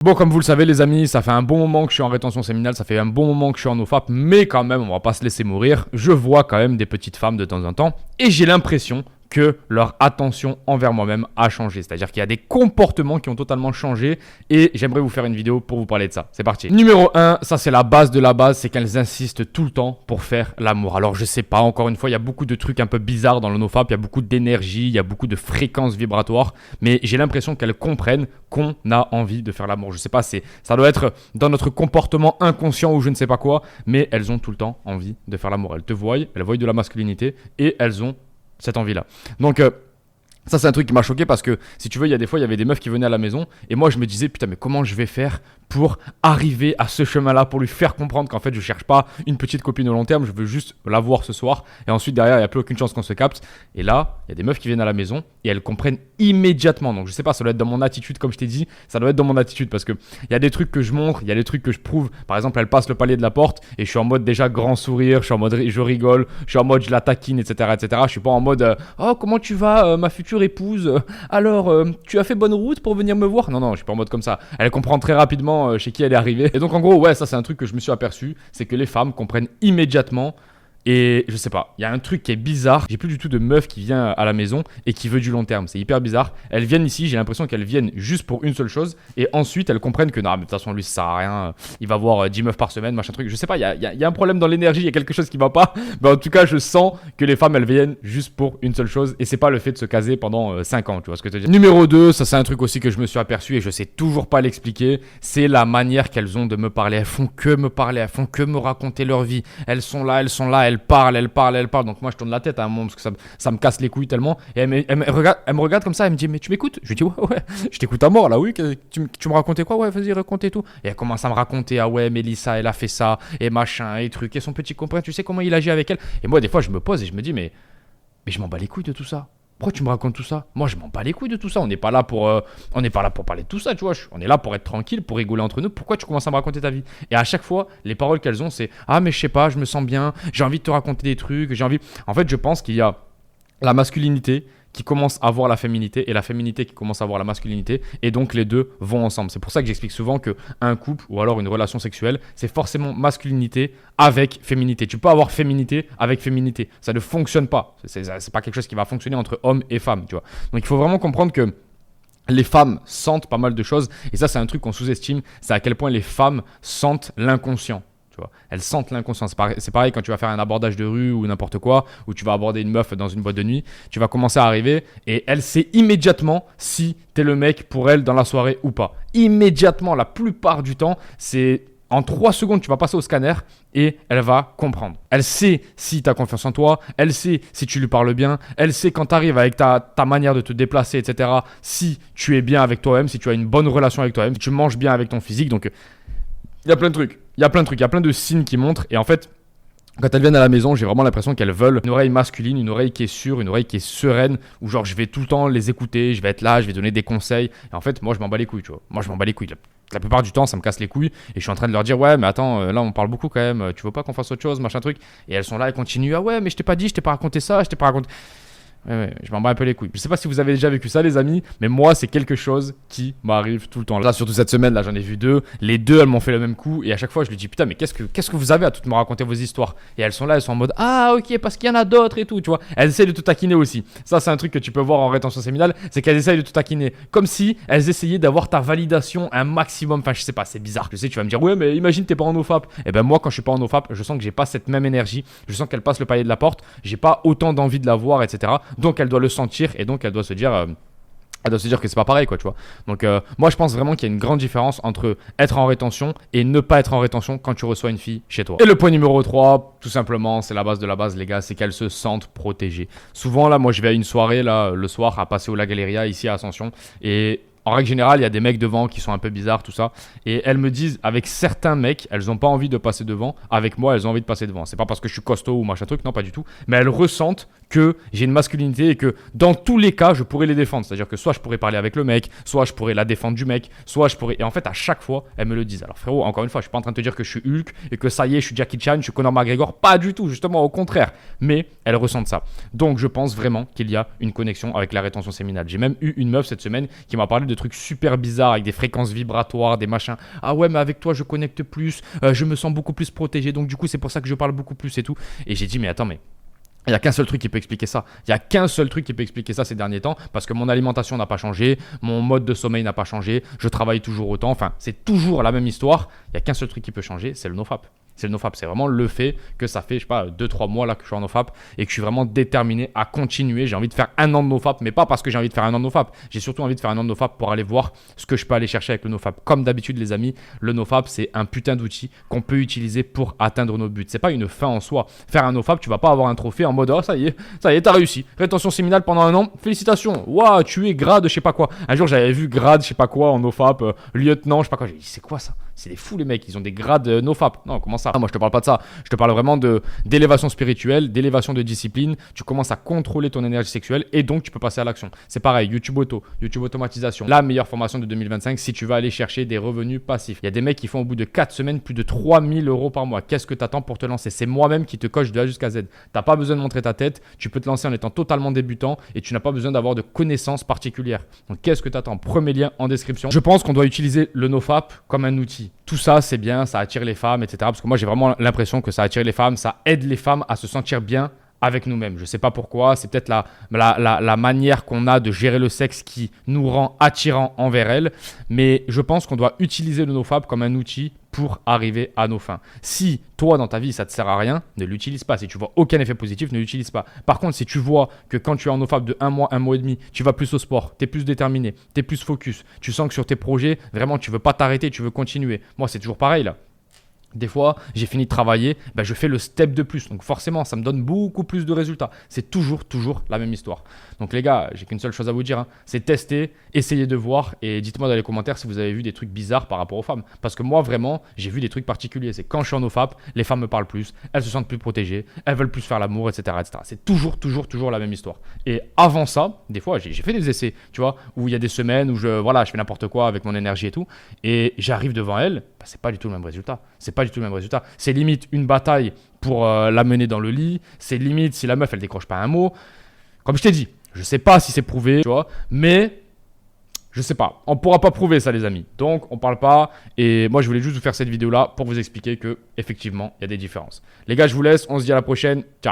Bon, comme vous le savez les amis, ça fait un bon moment que je suis en rétention séminale, ça fait un bon moment que je suis en OFAP, mais quand même, on va pas se laisser mourir. Je vois quand même des petites femmes de temps en temps, et j'ai l'impression que leur attention envers moi-même a changé. C'est-à-dire qu'il y a des comportements qui ont totalement changé, et j'aimerais vous faire une vidéo pour vous parler de ça. C'est parti. Numéro 1, ça c'est la base de la base, c'est qu'elles insistent tout le temps pour faire l'amour. Alors je sais pas, encore une fois, il y a beaucoup de trucs un peu bizarres dans le NoFap, il y a beaucoup d'énergie, il y a beaucoup de fréquences vibratoires, mais j'ai l'impression qu'elles comprennent qu'on a envie de faire l'amour. Je sais pas, ça doit être dans notre comportement inconscient ou je ne sais pas quoi, mais elles ont tout le temps envie de faire l'amour. Elles te voient, elles voient de la masculinité et elles ont cette envie-là. Donc, ça, c'est un truc qui m'a choqué parce que, si tu veux, il y a des fois, il y avait des meufs qui venaient à la maison et moi, je me disais, putain, mais comment je vais faire pour arriver à ce chemin-là, pour lui faire comprendre qu'en fait, je cherche pas une petite copine au long terme, je veux juste la voir ce soir et ensuite, derrière, il n'y a plus aucune chance qu'on se capte. Et là, il y a des meufs qui viennent à la maison et elles comprennent immédiatement. Donc, je sais pas, ça doit être dans mon attitude, comme je t'ai dit, ça doit être dans mon attitude parce que il y a des trucs que je montre, il y a des trucs que je prouve. Par exemple, elle passe le palier de la porte et je suis en mode déjà grand sourire, je suis en mode je rigole, je suis en mode je la taquine, etc., etc. Je suis pas en mode oh, comment tu vas, ma future épouse? Alors, tu as fait bonne route pour venir me voir? Non, non, je suis pas en mode comme ça. Elle comprend très rapidement chez qui elle est arrivée. Et donc, en gros, ouais, ça, c'est un truc que je me suis aperçu. C'est que les femmes comprennent immédiatement. Et je sais pas, il y a un truc qui est bizarre. J'ai plus du tout de meuf qui vient à la maison et qui veut du long terme. C'est hyper bizarre. Elles viennent ici, j'ai l'impression qu'elles viennent juste pour une seule chose. Et ensuite, elles comprennent que non, mais de toute façon, lui, ça sert à rien. Il va voir 10 meufs par semaine, machin truc. Je sais pas, il y a un problème dans l'énergie, il y a quelque chose qui va pas. Mais en tout cas, je sens que les femmes, elles viennent juste pour une seule chose. Et c'est pas le fait de se caser pendant 5 ans, tu vois ce que je veux dire. Numéro 2, ça c'est un truc aussi que je me suis aperçu et je sais toujours pas l'expliquer. C'est la manière qu'elles ont de me parler. Elles font que me parler, elles font que me raconter leur vie. Elles sont là, elles parlent. Donc moi je tourne la tête à un moment parce que ça me casse les couilles tellement. Et elle me regarde comme ça, elle me dit mais tu m'écoutes? Je lui dis ouais, je t'écoute à mort là, oui, tu me racontais quoi? Ouais, vas-y, raconte tout. Et elle commence à me raconter, ah ouais, Mélissa, elle a fait ça, et machin, et truc, et son petit copain, tu sais comment il agit avec elle? Et moi des fois je me pose et je me dis mais je m'en bats les couilles de tout ça. Pourquoi tu me racontes tout ça? Moi, je m'en bats les couilles de tout ça. On n'est pas là pour parler de tout ça, tu vois. On est là pour être tranquille, pour rigoler entre nous. Pourquoi tu commences à me raconter ta vie? Et à chaque fois, les paroles qu'elles ont, c'est ah mais je sais pas, je me sens bien, j'ai envie de te raconter des trucs, j'ai envie. En fait, je pense qu'il y a la masculinité qui commence à voir la féminité et la féminité qui commence à voir la masculinité et donc les deux vont ensemble. C'est pour ça que j'explique souvent qu'un couple ou alors une relation sexuelle, c'est forcément masculinité avec féminité. Tu peux avoir féminité avec féminité. Ça ne fonctionne pas. C'est pas quelque chose qui va fonctionner entre hommes et femmes, tu vois. Donc il faut vraiment comprendre que les femmes sentent pas mal de choses et ça c'est un truc qu'on sous-estime, c'est à quel point les femmes sentent l'inconscient. Elles sentent l'inconscient. C'est pareil quand tu vas faire un abordage de rue ou n'importe quoi, ou tu vas aborder une meuf dans une boîte de nuit, tu vas commencer à arriver et elle sait immédiatement si t'es le mec pour elle dans la soirée ou pas. Immédiatement, la plupart du temps, c'est en 3 secondes, tu vas passer au scanner et elle va comprendre. Elle sait si tu as confiance en toi, elle sait si tu lui parles bien, elle sait quand tu arrives avec ta manière de te déplacer, etc. Si tu es bien avec toi-même, si tu as une bonne relation avec toi-même, si tu manges bien avec ton physique. Donc, il y a plein de trucs. Il y a plein de signes qui montrent. Et en fait, quand elles viennent à la maison, j'ai vraiment l'impression qu'elles veulent une oreille masculine, une oreille qui est sûre, une oreille qui est sereine, où genre je vais tout le temps les écouter, je vais être là, je vais donner des conseils. Et en fait, moi, je m'en bats les couilles, tu vois. Moi, je m'en bats les couilles. La plupart du temps, ça me casse les couilles. Et je suis en train de leur dire, ouais, mais attends, là, on parle beaucoup quand même. Tu veux pas qu'on fasse autre chose, machin truc? Et elles sont là, elles continuent. Ah ouais, mais je t'ai pas dit, je t'ai pas raconté ça, je t'ai pas raconté. Ouais, je m'en bats un peu les couilles. Je sais pas si vous avez déjà vécu ça, les amis, mais moi, c'est quelque chose qui m'arrive tout le temps. Là, surtout cette semaine, là, j'en ai vu 2. Les 2, elles m'ont fait le même coup. Et à chaque fois, je lui dis, putain, mais qu'est-ce que vous avez à toutes me raconter vos histoires? Et elles sont là, elles sont en mode, ah, ok, parce qu'il y en a d'autres et tout, tu vois. Elles essayent de te taquiner aussi. Ça, c'est un truc que tu peux voir en rétention séminale, c'est qu'elles essayent de te taquiner. Comme si elles essayaient d'avoir ta validation un maximum. Enfin, je sais pas, c'est bizarre. Je sais, tu vas me dire, ouais, mais imagine, t'es pas en OFAP. Et ben, moi, quand je suis pas en OFAP, je sens que j'ai pas cette même énergie. Je sens qu'elle passe le palier de la porte. J'ai pas autant d'envie de la voir, etc. Donc, elle doit le sentir. Et donc elle doit se dire que c'est pas pareil, quoi, tu vois. Donc moi je pense vraiment qu'il y a une grande différence entre être en rétention et ne pas être en rétention quand tu reçois une fille chez toi. Et le point numéro 3, tout simplement, c'est la base de la base, les gars, c'est qu'elles se sentent protégées. Souvent là, moi je vais à une soirée là le soir à passer au La Galeria ici à Ascension et en règle générale, il y a des mecs devant qui sont un peu bizarres, tout ça. Et elles me disent, avec certains mecs, elles n'ont pas envie de passer devant. Avec moi, elles ont envie de passer devant. C'est pas parce que je suis costaud ou machin truc, non, pas du tout. Mais elles ressentent que j'ai une masculinité et que dans tous les cas, je pourrais les défendre. C'est-à-dire que soit je pourrais parler avec le mec, soit je pourrais la défendre du mec, soit je pourrais... Et en fait, à chaque fois, elles me le disent. Alors frérot, encore une fois, je suis pas en train de te dire que je suis Hulk et que ça y est, je suis Jackie Chan, je suis Conor McGregor. Pas du tout, justement, au contraire. Mais elles ressentent ça. Donc je pense vraiment qu'il y a une connexion avec la rétention séminale. J'ai même eu une meuf cette semaine qui m'a parlé de trucs super bizarres avec des fréquences vibratoires, des machins. Ah ouais, mais avec toi, je connecte plus, je me sens beaucoup plus protégé. Donc du coup, c'est pour ça que je parle beaucoup plus et tout. Et j'ai dit, mais attends, mais il n'y a qu'un seul truc qui peut expliquer ça. Il n'y a qu'un seul truc qui peut expliquer ça ces derniers temps parce que mon alimentation n'a pas changé, mon mode de sommeil n'a pas changé, je travaille toujours autant. Enfin, c'est toujours la même histoire. Il n'y a qu'un seul truc qui peut changer, c'est le NoFap. C'est le NoFap. C'est vraiment le fait que ça fait, je sais pas, 2-3 mois là que je suis en NoFap et que je suis vraiment déterminé à continuer. J'ai envie de faire un an de NoFap, mais pas parce que j'ai envie de faire un an de NoFap. J'ai surtout envie de faire un an de NoFap pour aller voir ce que je peux aller chercher avec le NoFap. Comme d'habitude, les amis, le NoFap, c'est un putain d'outil qu'on peut utiliser pour atteindre nos buts. C'est pas une fin en soi. Faire un NoFap, tu vas pas avoir un trophée en mode, oh, ça y est, t'as réussi. Rétention séminale pendant un an, félicitations. Waouh, tu es grade, je sais pas quoi. Un jour, j'avais vu grade, je sais pas quoi, en NoFap, lieutenant, je sais pas quoi. J'ai dit, c'est quoi ça? C'est des fous les mecs, ils ont des grades NoFap. Non, comment ça? Moi, je te parle pas de ça. Je te parle vraiment d'élévation spirituelle, d'élévation de discipline. Tu commences à contrôler ton énergie sexuelle et donc tu peux passer à l'action. C'est pareil, YouTube Auto, YouTube Automatisation. La meilleure formation de 2025 si tu vas aller chercher des revenus passifs. Il y a des mecs qui font au bout de 4 semaines plus de 3000 € par mois. Qu'est-ce que tu attends pour te lancer? C'est moi-même qui te coach de A jusqu'à Z. T'as pas besoin de montrer ta tête. Tu peux te lancer en étant totalement débutant et tu n'as pas besoin d'avoir de connaissances particulières. Donc, qu'est-ce que tu attends? Premier lien en description. Je pense qu'on doit utiliser le NoFap comme un outil. Tout ça, c'est bien, ça attire les femmes, etc. Parce que moi, j'ai vraiment l'impression que ça attire les femmes, ça aide les femmes à se sentir bien avec nous-mêmes. Je ne sais pas pourquoi, c'est peut-être la manière qu'on a de gérer le sexe qui nous rend attirants envers elles. Mais je pense qu'on doit utiliser le NoFap comme un outil pour arriver à nos fins. Si toi, dans ta vie, ça ne te sert à rien, ne l'utilise pas. Si tu vois aucun effet positif, ne l'utilise pas. Par contre, si tu vois que quand tu es en NoFap de un mois et demi, tu vas plus au sport, tu es plus déterminé, tu es plus focus, tu sens que sur tes projets, vraiment, tu ne veux pas t'arrêter, tu veux continuer. Moi, c'est toujours pareil là. Des fois, j'ai fini de travailler, ben je fais le step de plus. Donc forcément, ça me donne beaucoup plus de résultats. C'est toujours la même histoire. Donc les gars, j'ai qu'une seule chose à vous dire, hein, c'est tester, essayez de voir et dites-moi dans les commentaires si vous avez vu des trucs bizarres par rapport aux femmes. Parce que moi, vraiment, j'ai vu des trucs particuliers. C'est quand je suis en NoFap, les femmes me parlent plus, elles se sentent plus protégées, elles veulent plus faire l'amour, etc., etc. C'est toujours la même histoire. Et avant ça, des fois, j'ai fait des essais, tu vois, où il y a des semaines où je fais n'importe quoi avec mon énergie et tout, et j'arrive devant elles, ben, c'est pas du tout le même résultat. C'est pas du tout le même résultat. C'est limite une bataille pour la mener dans le lit. C'est limite si la meuf, elle décroche pas un mot. Comme je t'ai dit, je sais pas si c'est prouvé, tu vois, mais je sais pas. On pourra pas prouver ça, les amis. Donc, on parle pas. Et moi, je voulais juste vous faire cette vidéo-là pour vous expliquer que effectivement, il y a des différences. Les gars, je vous laisse. On se dit à la prochaine. Ciao.